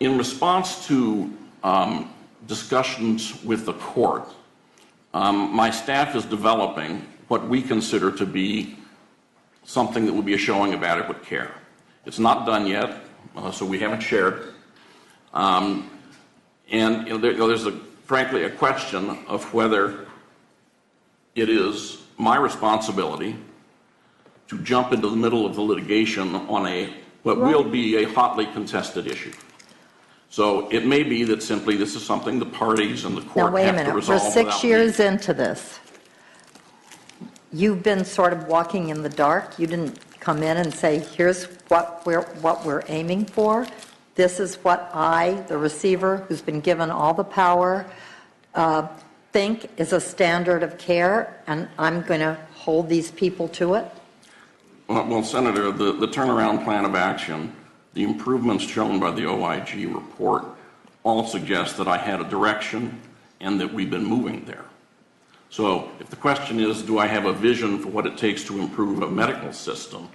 In response to discussions with the court, my staff is developing what we consider to be something that would be a showing of adequate care. It's not done yet, so we haven't shared. And there's frankly a question of whether it is my responsibility to jump into the middle of the litigation on what will be a hotly contested issue. So it may be that simply this is something the parties and the court have to resolve. We're 6 years into this. You've been sort of walking in the dark. You didn't come in and say, here's what we're aiming for. This is what I, the receiver, who's been given all the power, think is a standard of care, and I'm going to hold these people to it? Well, Senator, the turnaround plan of action, the improvements shown by the OIG report, all suggest that I had a direction and that we've been moving there. So if the question is, do I have a vision for what it takes to improve a medical system?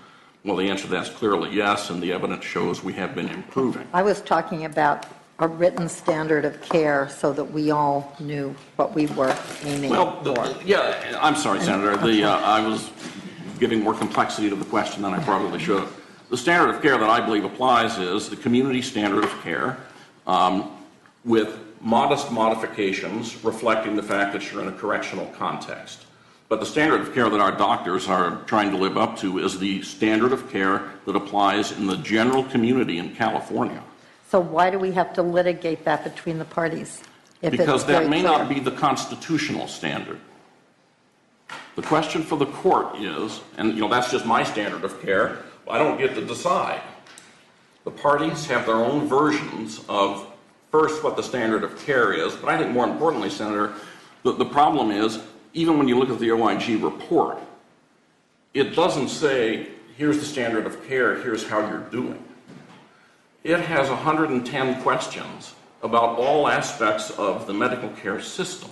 Well, the answer to that is clearly yes, and the evidence shows we have been improving. I was talking about a written standard of care so that we all knew what we were aiming for. Yeah, I'm sorry, Senator. I was giving more complexity to the question than I probably should. The standard of care that I believe applies is the community standard of care with modest modifications reflecting the fact that you're in a correctional context. But the standard of care that our doctors are trying to live up to is the standard of care that applies in the general community in California. So why do we have to litigate that between the parties? Because that may not be the constitutional standard. The question for the court is, and that's just my standard of care, I don't get to decide. The parties have their own versions of, first, what the standard of care is, but I think more importantly, Senator, the problem is, even when you look at the OIG report, it doesn't say, here's the standard of care, here's how you're doing. It has 110 questions about all aspects of the medical care system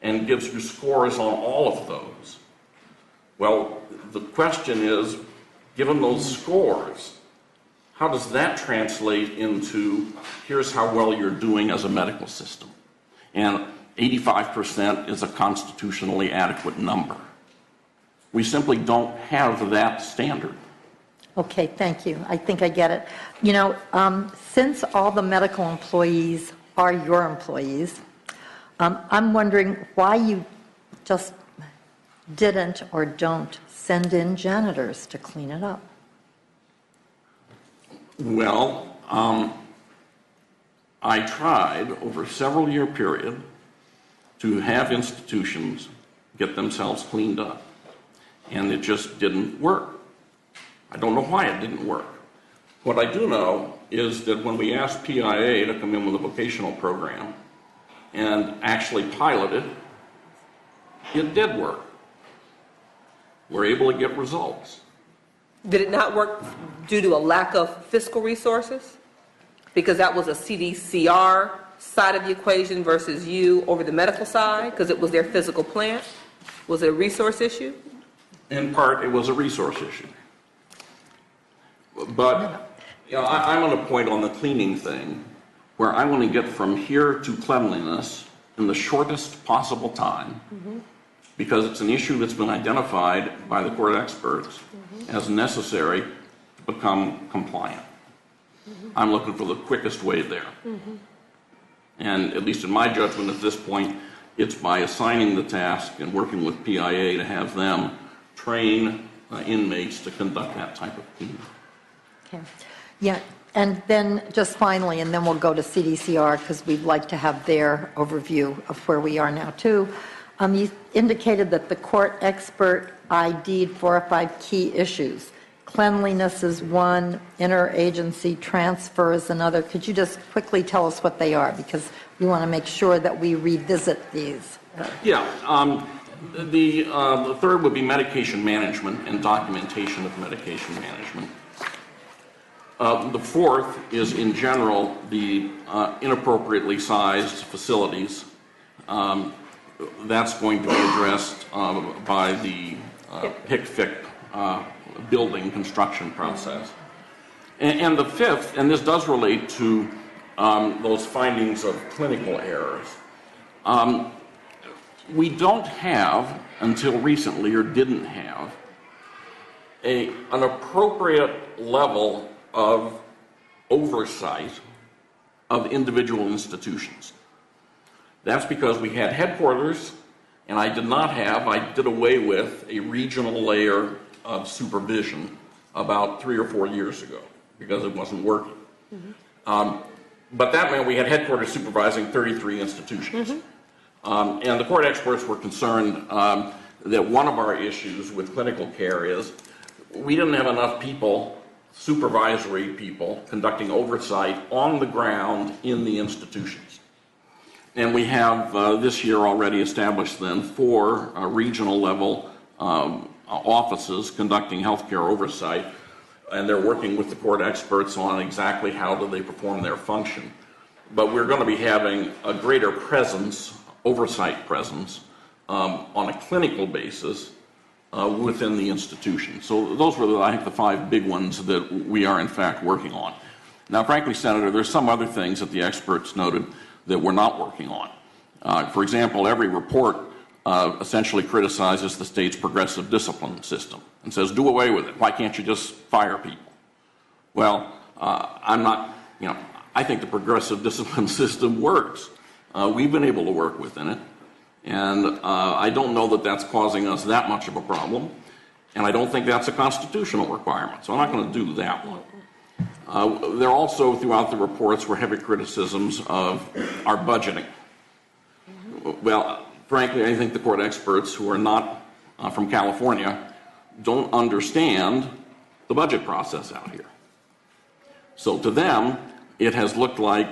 and gives you scores on all of those. Well, the question is, given those scores, how does that translate into here's how well you're doing as a medical system? And 85% is a constitutionally adequate number. We simply don't have that standard. Okay, thank you. I think I get it. Since all the medical employees are your employees, I'm wondering why you just didn't or don't send in janitors to clean it up. Well, I tried over a several year period to have institutions get themselves cleaned up, and it just didn't work. I don't know why it didn't work. What I do know is that when we asked PIA to come in with a vocational program and actually pilot it, it did work. We're able to get results. Did it not work due to a lack of fiscal resources? Because that was a CDCR side of the equation versus you over the medical side, because it was their physical plant? Was it a resource issue? In part, it was a resource issue. But I'm on a point on the cleaning thing where I want to get from here to cleanliness in the shortest possible time, because it's an issue that's been identified by the court experts as necessary to become compliant. I'm looking for the quickest way there. And at least in my judgment at this point, it's by assigning the task and working with PIA to have them train inmates to conduct that type of cleaning. Okay. Yeah, and then just finally, and then we'll go to CDCR because we'd like to have their overview of where we are now too. You indicated that the court expert ID'd 4 or 5 key issues. Cleanliness is one, interagency transfer is another. Could you just quickly tell us what they are? Because we want to make sure that we revisit these. Yeah. The third would be medication management and documentation of medication management. The fourth is, in general, the inappropriately sized facilities. That's going to be addressed by the HICFIC building construction process. And the fifth, and this does relate to those findings of clinical errors. We don't have, until recently, or didn't have, an appropriate level of oversight of individual institutions. That's because we had headquarters, and I did away with a regional layer of supervision about 3 or 4 years ago because it wasn't working. But that meant we had headquarters supervising 33 institutions. And the court experts were concerned that one of our issues with clinical care is we didn't have enough people, supervisory people, conducting oversight on the ground in the institutions. And we have this year already established then 4 regional level offices conducting healthcare oversight, and they're working with the court experts on exactly how do they perform their function. But we're going to be having a greater presence, oversight presence, on a clinical basis within the institution. So those were, I think, the 5 big ones that we are in fact working on. Now, frankly, Senator, there's some other things that the experts noted that we're not working on. For example, every report essentially criticizes the state's progressive discipline system and says, do away with it. Why can't you just fire people? Well, I'm not, I think the progressive discipline system works. We've been able to work within it, and I don't know that that's causing us that much of a problem, and I don't think that's a constitutional requirement, so I'm not going to do that one. There also, throughout the reports, were heavy criticisms of our budgeting. Well, frankly, I think the court experts who are not from California don't understand the budget process out here. So to them, it has looked like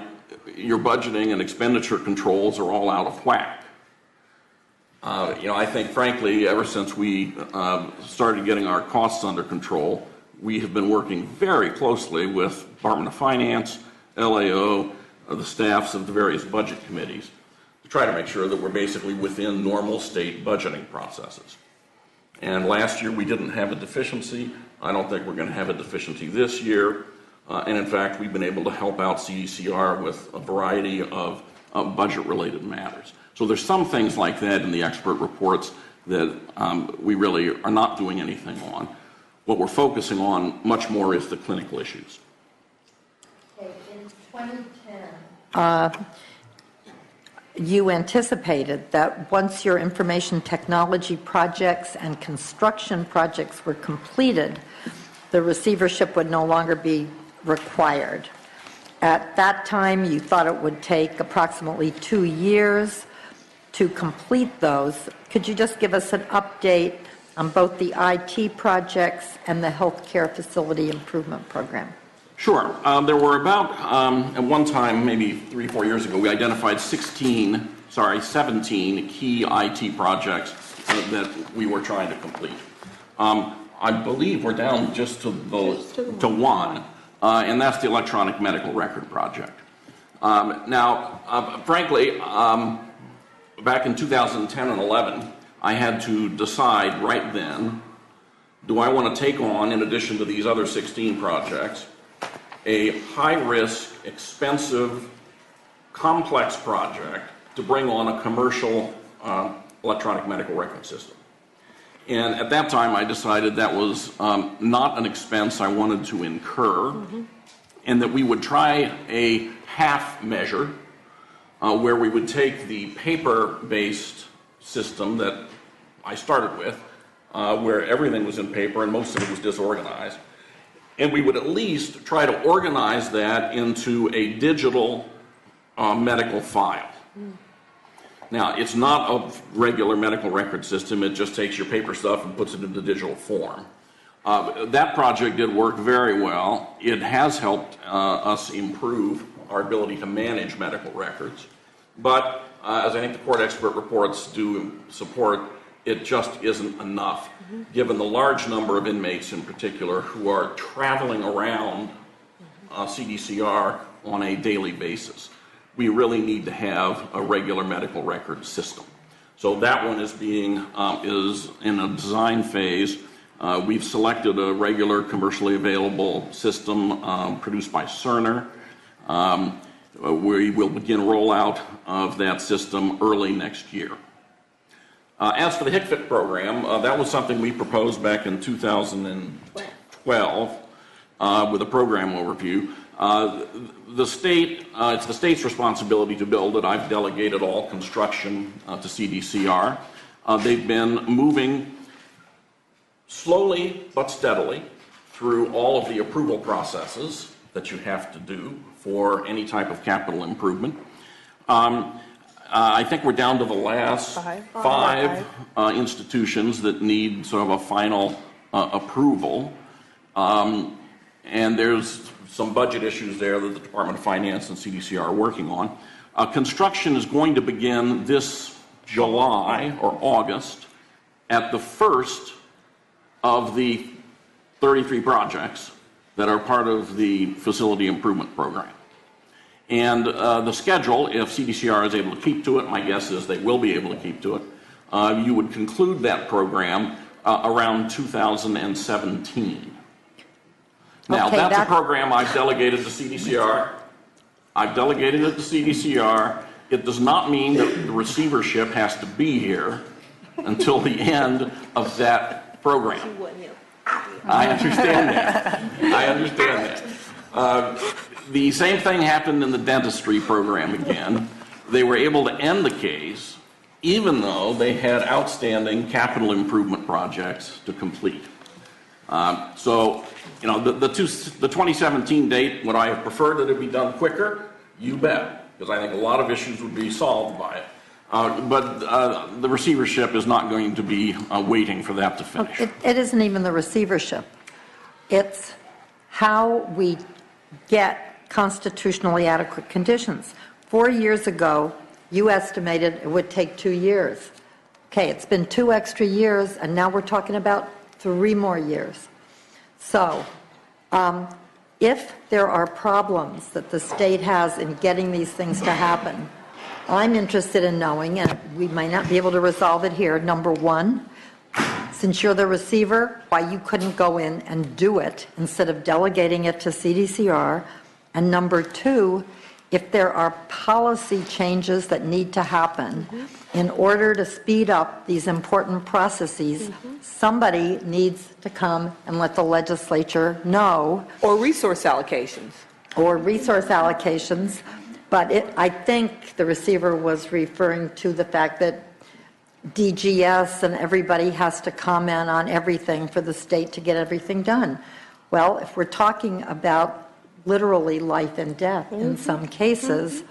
your budgeting and expenditure controls are all out of whack. I think, frankly, ever since we started getting our costs under control, we have been working very closely with Department of Finance, LAO, the staffs of the various budget committees to try to make sure that we're basically within normal state budgeting processes. And last year we didn't have a deficiency. I don't think we're going to have a deficiency this year. And in fact, we've been able to help out CDCR with a variety of budget-related matters. So there's some things like that in the expert reports that we really are not doing anything on. What we're focusing on much more is the clinical issues. Okay, in 2010, you anticipated that once your information technology projects and construction projects were completed, the receivership would no longer be required. At that time, you thought it would take approximately 2 years to complete those. Could you just give us an update on both the IT projects and the healthcare facility improvement program? Sure. There were about, at one time, maybe 3 or 4 years ago, we identified 17 key IT projects that we were trying to complete. I believe we're down just to one, and that's the electronic medical record project. Frankly, back in 2010 and 11, I had to decide right then, do I want to take on, in addition to these other 16 projects, a high-risk, expensive, complex project to bring on a commercial electronic medical record system. And at that time, I decided that was not an expense I wanted to incur, and that we would try a half measure where we would take the paper-based system that I started with, where everything was in paper and most of it was disorganized, and we would at least try to organize that into a digital medical file. Now, it's not a regular medical record system. It just takes your paper stuff and puts it into digital form. That project did work very well. It has helped us improve our ability to manage medical records. But as I think the court expert reports do support, it just isn't enough, given the large number of inmates in particular who are traveling around CDCR on a daily basis. We really need to have a regular medical record system. So that one is in a design phase. We've selected a regular commercially available system produced by Cerner. We will begin rollout of that system early next year. As for the HCFIT program, that was something we proposed back in 2012 with a program overview. The state, it's the state's responsibility to build it. I've delegated all construction to CDCR. They've been moving slowly but steadily through all of the approval processes that you have to do for any type of capital improvement. I think we're down to the last five institutions that need sort of a final approval. And there's some budget issues there that the Department of Finance and CDCR are working on. Construction is going to begin this July or August at the first of the 33 projects that are part of the facility improvement program. And the schedule, if CDCR is able to keep to it, my guess is they will be able to keep to it, you would conclude that program around 2017. Now, Okay, that's a program I've delegated to CDCR. I've delegated it to CDCR. It does not mean that the receivership has to be here until the end of that program. I understand that. I understand that. The same thing happened in the dentistry program again. They were able to end the case even though they had outstanding capital improvement projects to complete. So, you know, the 2017 date, would I have preferred that it be done quicker? You bet, because I think a lot of issues would be solved by it. But the receivership is not going to be waiting for that to finish. It isn't even the receivership. It's how we get constitutionally adequate conditions. 4 years ago, you estimated it would take 2 years. Okay, it's been 2 extra years, and now we're talking about 3 more years. So, if there are problems that the state has in getting these things to happen, I'm interested in knowing, and we might not be able to resolve it here, number one, since you're the receiver, why you couldn't go in and do it instead of delegating it to CDCR, and number two, if there are policy changes that need to happen in order to speed up these important processes, somebody needs to come and let the legislature know. Or resource allocations. Or resource allocations. But I think the receiver was referring to the fact that DGS and everybody has to comment on everything for the state to get everything done. Well, if we're talking about literally life and death in some cases,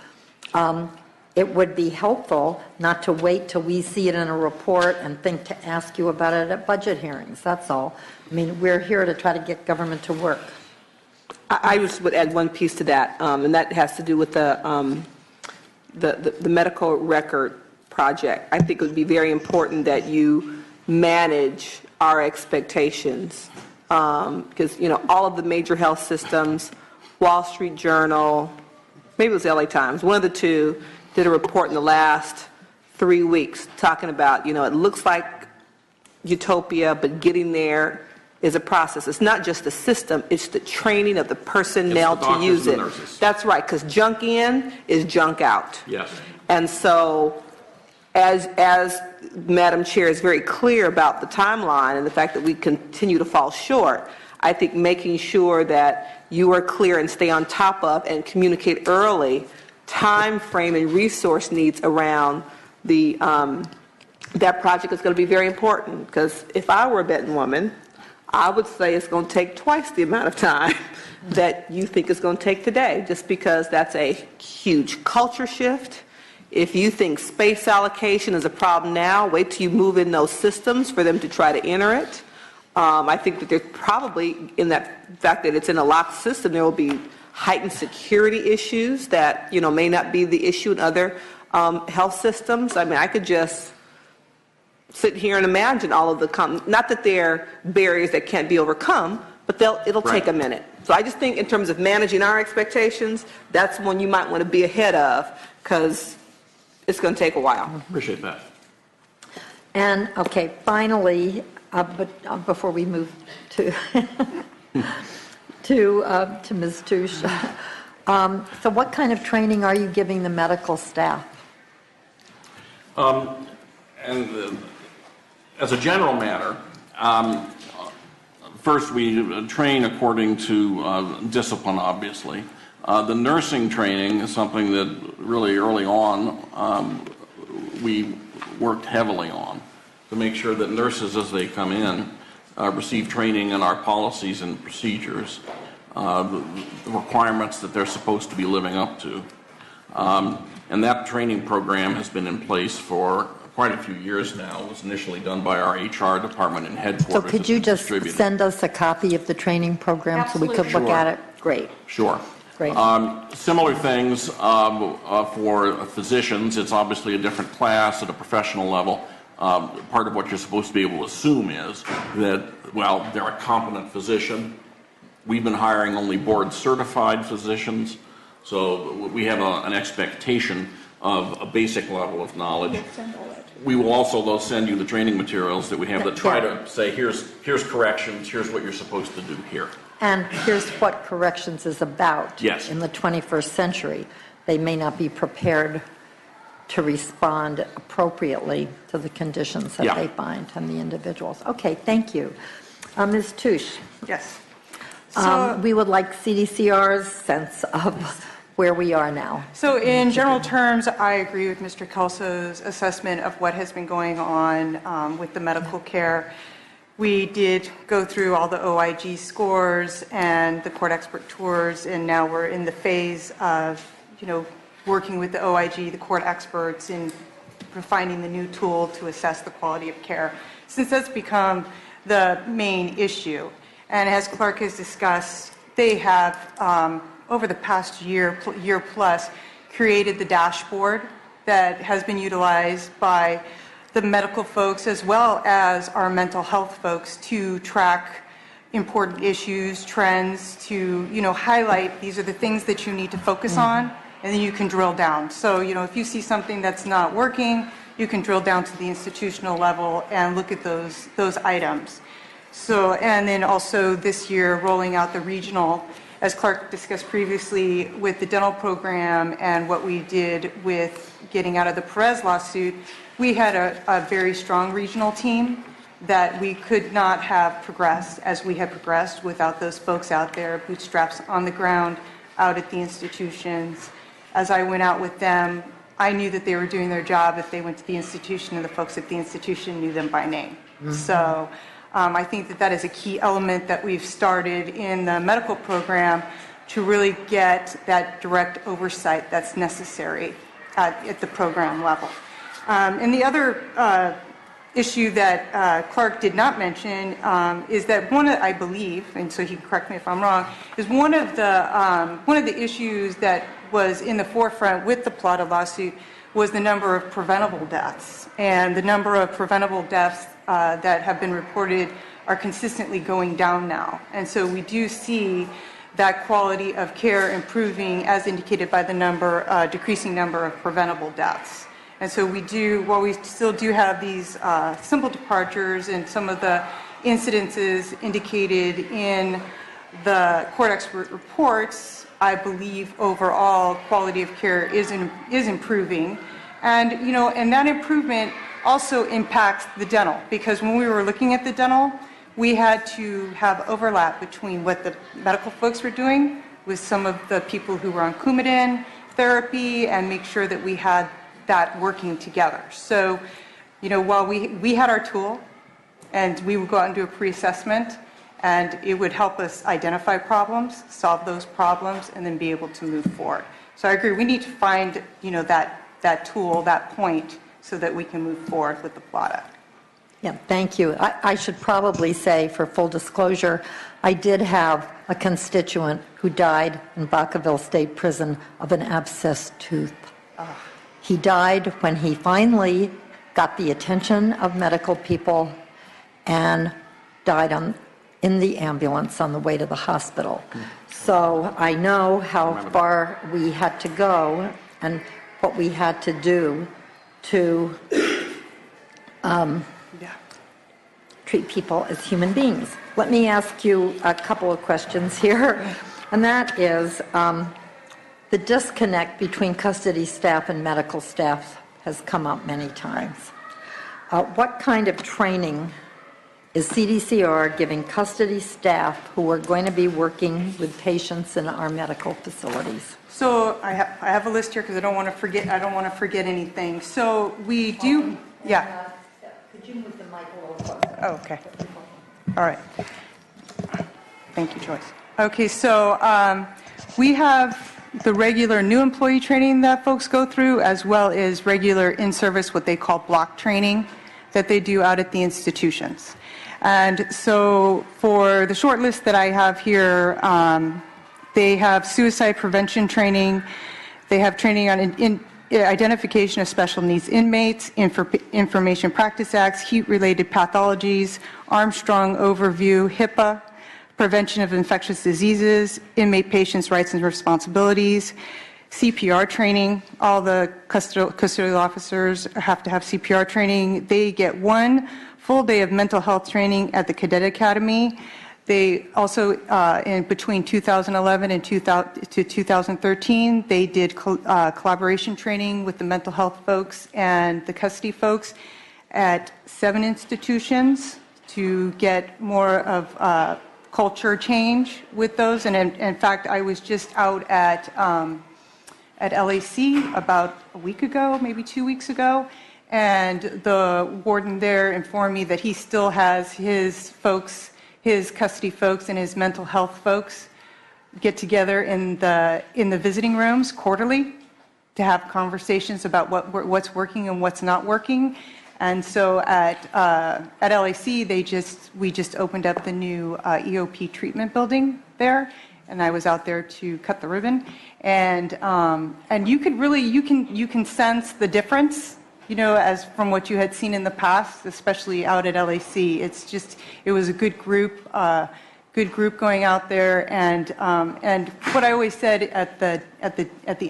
it would be helpful not to wait till we see it in a report and think to ask you about it at budget hearings. That's all. I mean, we're here to try to get government to work. I just would add one piece to that, and that has to do with the medical record project. I think it would be very important that you manage our expectations, because, you know, all of the major health systems, Wall Street Journal, maybe it was LA Times, one of the two, did a report in the last 3 weeks talking about, you know, it looks like utopia, but getting there is a process. It's not just the system, it's the training of the personnel to use it. That's right, because junk in is junk out. Yes. And so, as Madam Chair is very clear about the timeline and the fact that we continue to fall short, I think making sure that you are clear and stay on top of and communicate early time frame and resource needs around the that project is going to be very important, because if I were a betting woman, I would say it's going to take twice the amount of time that you think it's going to take today, just because that's a huge culture shift. If you think space allocation is a problem now, wait till you move in those systems for them to try to enter it. I think that there's probably, in that fact that it's in a locked system, there will be heightened security issues that, you know, may not be the issue in other health systems. I mean, I could just sit here and imagine all of the, not that they're barriers that can't be overcome, but it'll take a minute. So I just think in terms of managing our expectations, that's one you might want to be ahead of, because it's going to take a while. Appreciate that. And, okay, finally, But before we move to to Ms. Touche, so what kind of training are you giving the medical staff? As a general matter, first we train according to discipline, obviously. The nursing training is something that really early on we worked heavily on to make sure that nurses, as they come in, receive training in our policies and procedures, the requirements that they're supposed to be living up to. And that training program has been in place for quite a few years now. It was initially done by our HR department and headquarters. So could you just distributed. send us a copy of the training program so we could look Sure. at it? Great. Sure. Great. Similar things for physicians. It's obviously a different class at a professional level. Part of what you're supposed to be able to assume is that, well, they're a competent physician. We've been hiring only board-certified physicians, so we have an expectation of a basic level of knowledge. We will also, though, send you the training materials that we have that try to say, here's corrections, here's what you're supposed to do here. And here's what corrections is about. Yes. In the 21st century, they may not be prepared to respond appropriately to the conditions that they find in the individuals. Okay, thank you. Ms. Touche. Yes. So, We would like CDCR's sense of where we are now. so in general terms, I agree with Mr. Kelso's assessment of what has been going on with the medical care. We did go through all the OIG scores and the court expert tours, and now we're in the phase of, working with the OIG, the court experts, in finding the new tool to assess the quality of care, since that's become the main issue. And as Clark has discussed, they have, over the past year plus, created the dashboard that has been utilized by the medical folks as well as our mental health folks to track important issues, trends, to highlight these are the things that you need to focus on, and then you can drill down. So if you see something that's not working, you can drill down to the institutional level and look at those items. So, and then also this year rolling out the regional, as Clark discussed previously, with the dental program and what we did with getting out of the Perez lawsuit. We had a very strong regional team that we could not have progressed as we had progressed without those folks out there, bootstraps on the ground, out at the institutions. As I went out with them, I knew that they were doing their job if they went to the institution, and the folks at the institution knew them by name. So I think that is a key element that we've started in the medical program to really get that direct oversight that's necessary at the program level. And the other issue that Clark did not mention is that I believe, and so he can correct me if I'm wrong, is one of the issues that was in the forefront with the Plata lawsuit was the number of preventable deaths. And the number of preventable deaths that have been reported are consistently going down now. And so we do see that quality of care improving as indicated by the decreasing number of preventable deaths. And so while we still do have these simple departures and some of the incidences indicated in the court expert reports, I believe overall quality of care is improving. And, and that improvement also impacts the dental, because when we were looking at the dental, we had to have overlap between what the medical folks were doing with some of the people who were on Coumadin therapy and make sure that we had that working together. So, while we had our tool and we would go out and do a pre-assessment, and it would help us identify problems, solve those problems, and then be able to move forward. So I agree, we need to find, that tool, that point, so that we can move forward with the Plata. Yeah, thank you. I should probably say, for full disclosure, I did have a constituent who died in Vacaville State Prison of an abscessed tooth. He died when he finally got the attention of medical people and died in the ambulance on the way to the hospital. So I know how far we had to go and what we had to do to treat people as human beings. Let me ask you a couple of questions here, and that is the disconnect between custody staff and medical staff has come up many times. What kind of training is CDCR giving custody staff who are going to be working with patients in our medical facilities? So I have a list here because I don't want to forget anything. So we do, yeah. Could you move the mic a little closer? Oh, okay. All right. Thank you, Joyce. Okay, so we have the regular new employee training that folks go through, as well as regular in-service, what they call block training, that they do out at the institutions. And so for the short list that I have here, they have suicide prevention training, they have training on identification of special needs inmates, Information Practice Acts, heat-related pathologies, Armstrong overview, HIPAA, prevention of infectious diseases, inmate patients' rights and responsibilities, CPR training. All the custodial officers have to have CPR training. They get 1 full day of mental health training at the Cadet Academy. They also, in between 2011 and 2013, they did collaboration training with the mental health folks and the custody folks at 7 institutions to get more of culture change with those. And in fact, I was just out at LAC about a week ago, maybe 2 weeks ago, and the warden there informed me that he still has his folks, his custody folks and his mental health folks get together in the visiting rooms quarterly to have conversations about what's working and what's not working. And so at LAC, we just opened up the new EOP treatment building there, and I was out there to cut the ribbon, and you can sense the difference, as from what you had seen in the past, especially out at LAC. It was a good group going out there, and what I always said at the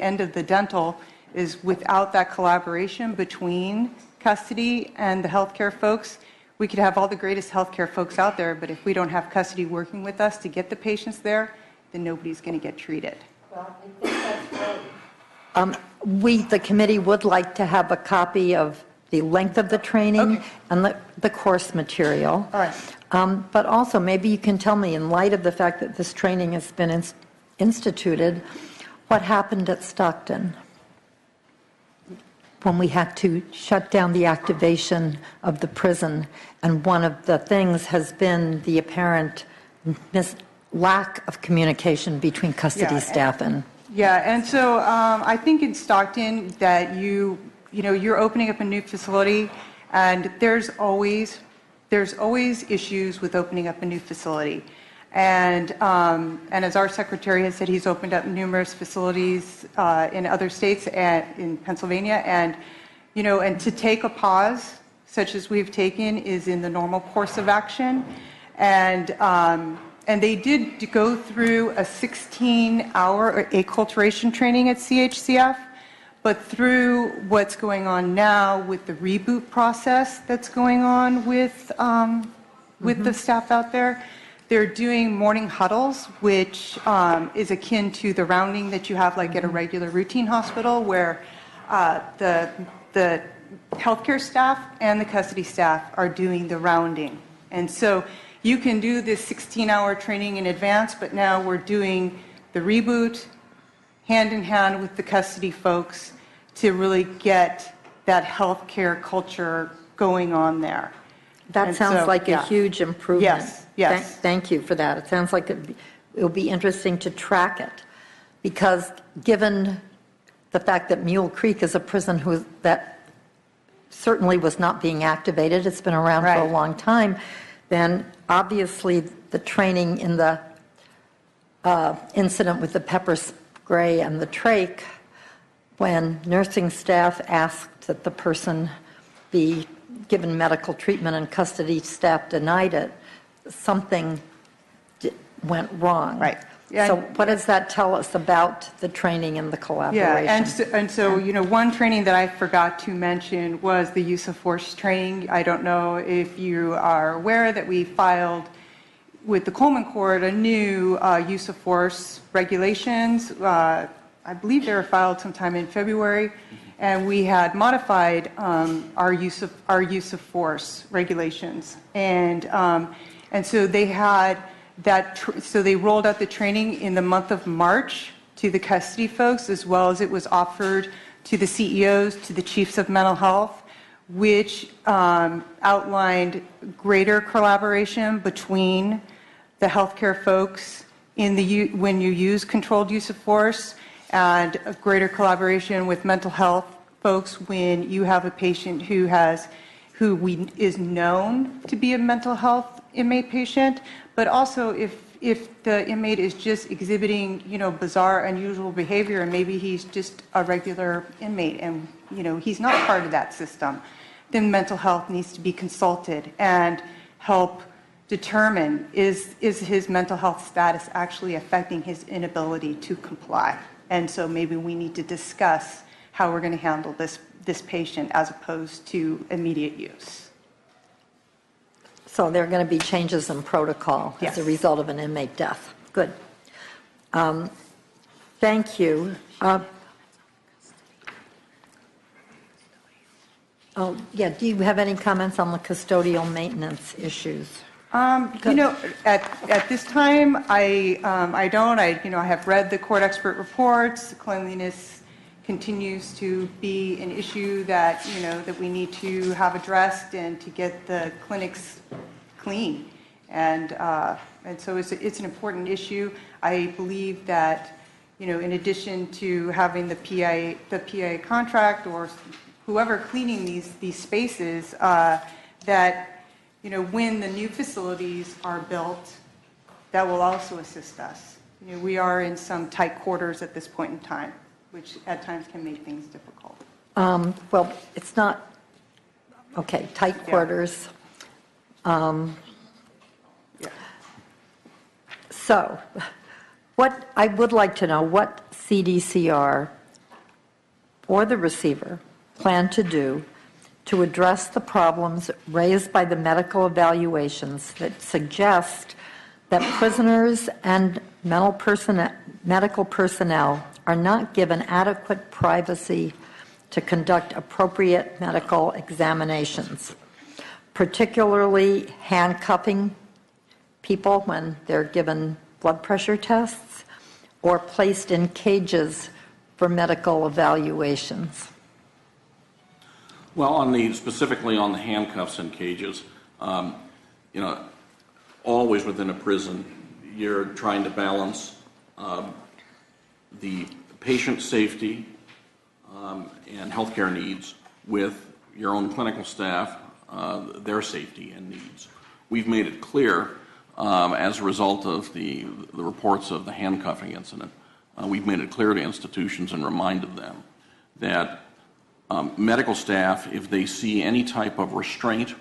end of the dental is, without that collaboration between custody and the healthcare folks, we could have all the greatest healthcare folks out there, but if we don't have custody working with us to get the patients there, then nobody's going to get treated. Well, I think that's right. The committee would like to have a copy of the length of the training and the course material. All right. But also, maybe you can tell me, in light of the fact that this training has been instituted, what happened at Stockton when we had to shut down the activation of the prison, and one of the things has been the apparent lack of communication between custody staff and... Yeah, and so I think in Stockton that you're opening up a new facility, and there's always issues with opening up a new facility. And as our secretary has said, he's opened up numerous facilities in other states and in Pennsylvania, and to take a pause such as we've taken is in the normal course of action. And they did go through a 16-hour acculturation training at CHCF, but through what's going on now with the reboot process that's going on with the staff out there, they're doing morning huddles, which is akin to the rounding that you have like at a regular routine hospital, where the healthcare staff and the custody staff are doing the rounding. And so you can do this 16-hour training in advance, but now we're doing the reboot hand in hand with the custody folks to really get that healthcare culture going on there. That sounds like a huge improvement. Yes. Thank you for that. It sounds like it will be interesting to track it, because given the fact that Mule Creek is a prison that certainly was not being activated, it's been around for a long time, then obviously the training in the incident with the pepper spray and the trach, when nursing staff asked that the person be given medical treatment and custody staff denied it, something went wrong. Right. Yeah, So what does that tell us about the training and the collaboration? Yeah, and so, one training that I forgot to mention was the use of force training. I don't know if you are aware that we filed with the Coleman Court a new use of force regulations. I believe they were filed sometime in February, and we had modified our use of force regulations, and so they had that. So they rolled out the training in the month of March to the custody folks, as well as it was offered to the CEOs, to the chiefs of mental health, which outlined greater collaboration between the healthcare folks when you use controlled use of force, and a greater collaboration with mental health folks when you have a patient who is known to be a mental health inmate patient, but also if the inmate is just exhibiting, bizarre, unusual behavior, and maybe he's just a regular inmate and, he's not part of that system, then mental health needs to be consulted and help determine is his mental health status actually affecting his inability to comply. And so maybe we need to discuss how we're going to handle this patient as opposed to immediate use. So there are going to be changes in protocol Yes. as a result of an inmate death. Good. Thank you. Do you have any comments on the custodial maintenance issues? At this time, I don't. I have read the court expert reports. Cleanliness continues to be an issue that, that we need to have addressed and to get the clinics clean. And so it's an important issue. I believe that, in addition to having the PA contract or whoever cleaning these spaces, that when the new facilities are built, that will also assist us. We are in some tight quarters at this point in time, which at times can make things difficult. Well, it's not, okay, tight quarters. So, what I would like to know, what CDCR or the receiver plan to do to address the problems raised by the medical evaluations that suggest that prisoners and medical personnel are not given adequate privacy to conduct appropriate medical examinations, particularly handcuffing people when they're given blood pressure tests or placed in cages for medical evaluations. Well, specifically on the handcuffs and cages, always within a prison, you're trying to balance the patient safety and healthcare needs with your own clinical staff, their safety and needs. We've made it clear, as a result of the reports of the handcuffing incident, we've made it clear to institutions and reminded them that medical staff, if they see any type of restraint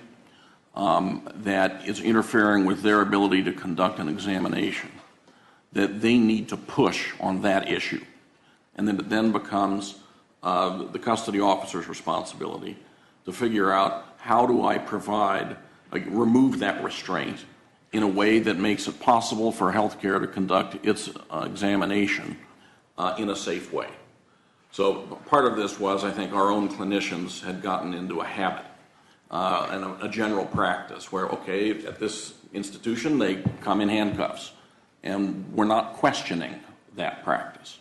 that is interfering with their ability to conduct an examination, that they need to push on that issue. And then it then becomes the custody officer's responsibility to figure out how do I remove that restraint in a way that makes it possible for healthcare to conduct its examination in a safe way. So part of this was, I think, our own clinicians had gotten into a habit and a general practice where, okay, at this institution, they come in handcuffs. And we're not questioning that practice.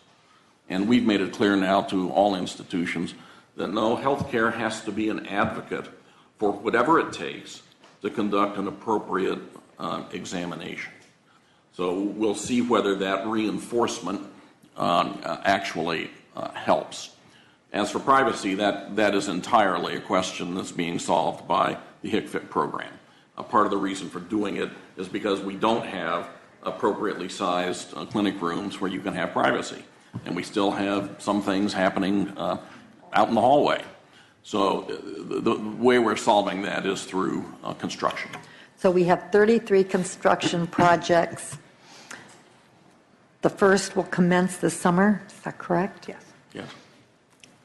And we've made it clear now to all institutions that no, healthcare has to be an advocate for whatever it takes to conduct an appropriate examination. So we'll see whether that reinforcement actually helps. As for privacy, that is entirely a question that's being solved by the HCFIT program. A part of the reason for doing it is because we don't have appropriately sized clinic rooms where you can have privacy. And we still have some things happening out in the hallway. So the way we're solving that is through construction. So we have 33 construction projects. The first will commence this summer, is that correct? Yes. Yes.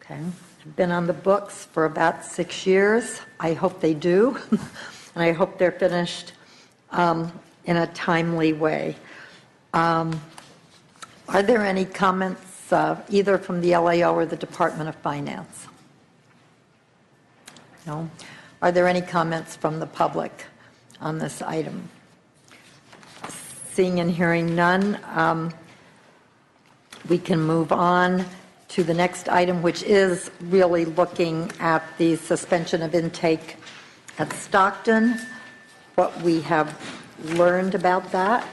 Okay. I've been on the books for about 6 years. I hope they do, and I hope they're finished in a timely way. Are there any comments either from the LAO or the Department of Finance? No? Are there any comments from the public on this item? Seeing and hearing none, we can move on to the next item, which is really looking at the suspension of intake at Stockton, what we have learned about that.